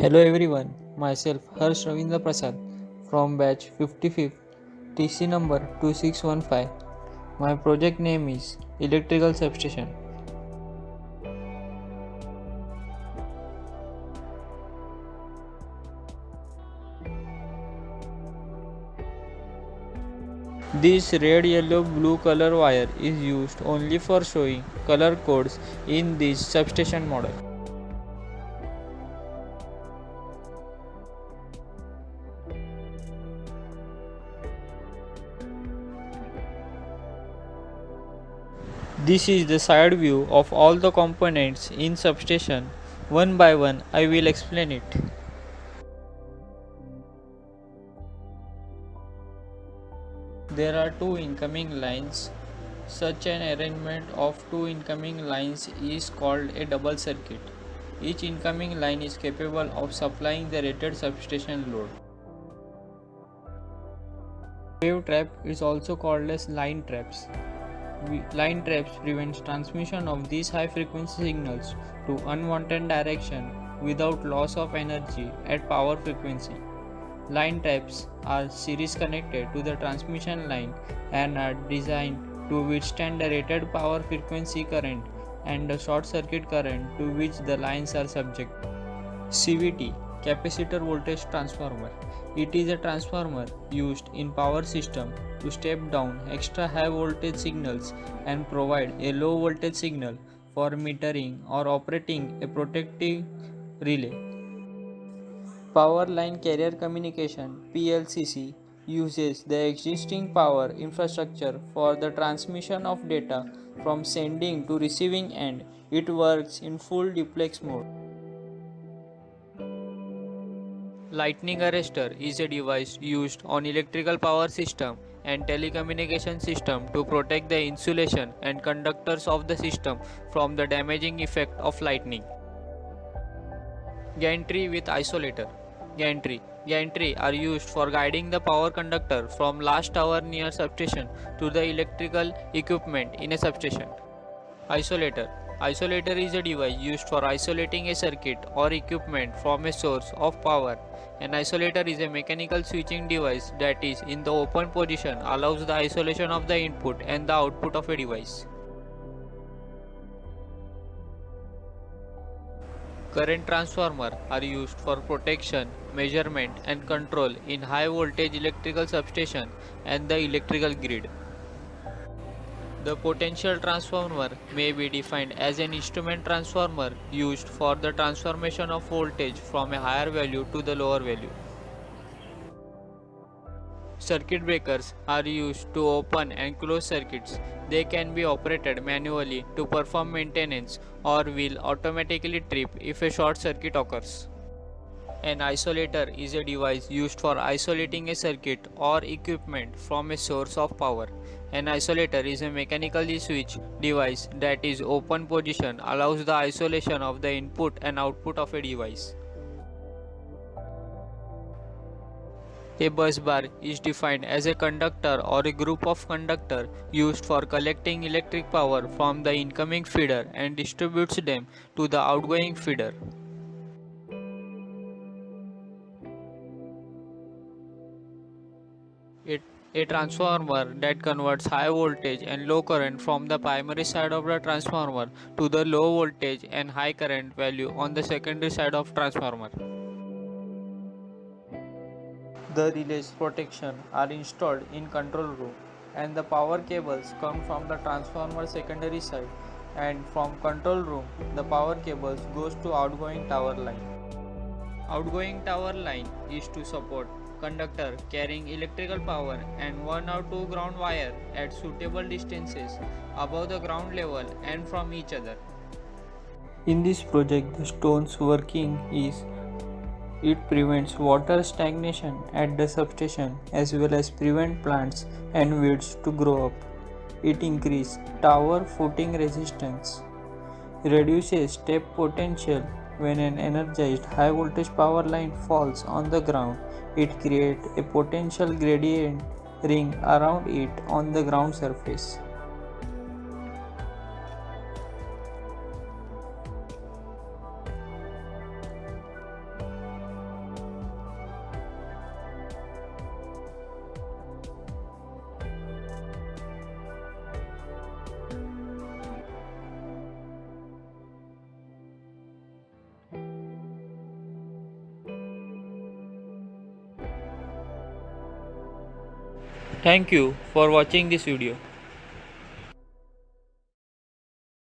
Hello everyone, myself Harsh Ravindra Prasad from batch 55th TC number 2615. My project name is Electrical Substation. This red, yellow, blue color wire is used only for showing color codes in this substation model. This is the side view of all the components in substation. One by one I will explain it. There are two incoming lines. Such an arrangement of two incoming lines is called a double circuit. Each incoming line is capable of supplying the rated substation load. Wave trap is also called as line traps. Line traps prevent transmission of these high frequency signals to unwanted direction without loss of energy at power frequency. Line traps are series connected to the transmission line and are designed to withstand the rated power frequency current and the short circuit current to which the lines are subject. CVT, capacitor voltage transformer. It is a transformer used in power system to step down extra high voltage signals and provide a low voltage signal for metering or operating a protective relay. Power Line Carrier Communication (PLCC) uses the existing power infrastructure for the transmission of data from sending to receiving end. It works in full duplex mode. Lightning arrestor is a device used on electrical power system and telecommunication system to protect the insulation and conductors of the system from the damaging effect of lightning. Gantry with isolator. Gantry are used for guiding the power conductor from last tower near substation to the electrical equipment in a substation. Isolator. Isolator is a device used for isolating a circuit or equipment from a source of power. An isolator is a mechanical switching device that is in the open position, allows the isolation of the input and the output of a device. Current transformers are used for protection, measurement and control in high voltage electrical substation and the electrical grid. The potential transformer may be defined as an instrument transformer used for the transformation of voltage from a higher value to the lower value. Circuit breakers are used to open and close circuits. They can be operated manually to perform maintenance or will automatically trip if a short circuit occurs. An isolator is a device used for isolating a circuit or equipment from a source of power. An isolator is a mechanically switched device that is open position, allows the isolation of the input and output of a device. A bus bar is defined as a conductor or a group of conductor used for collecting electric power from the incoming feeder and distributes them to the outgoing feeder. It a transformer that converts high voltage and low current from the primary side of the transformer to the low voltage and high current value on the secondary side of transformer. The relays protection are installed in control room and the power cables come from the transformer secondary side, and from control room the power cables goes to outgoing tower line. Outgoing tower line is to support conductor carrying electrical power and one or two ground wire at suitable distances above the ground level and from each other. In this project, the stones working is it prevents water stagnation at the substation as well as prevent plants and weeds to grow up. It increases tower footing resistance, reduces step potential when an energized high voltage power line falls on the ground. It creates a potential gradient ring around it on the ground surface. Thank you for watching this video.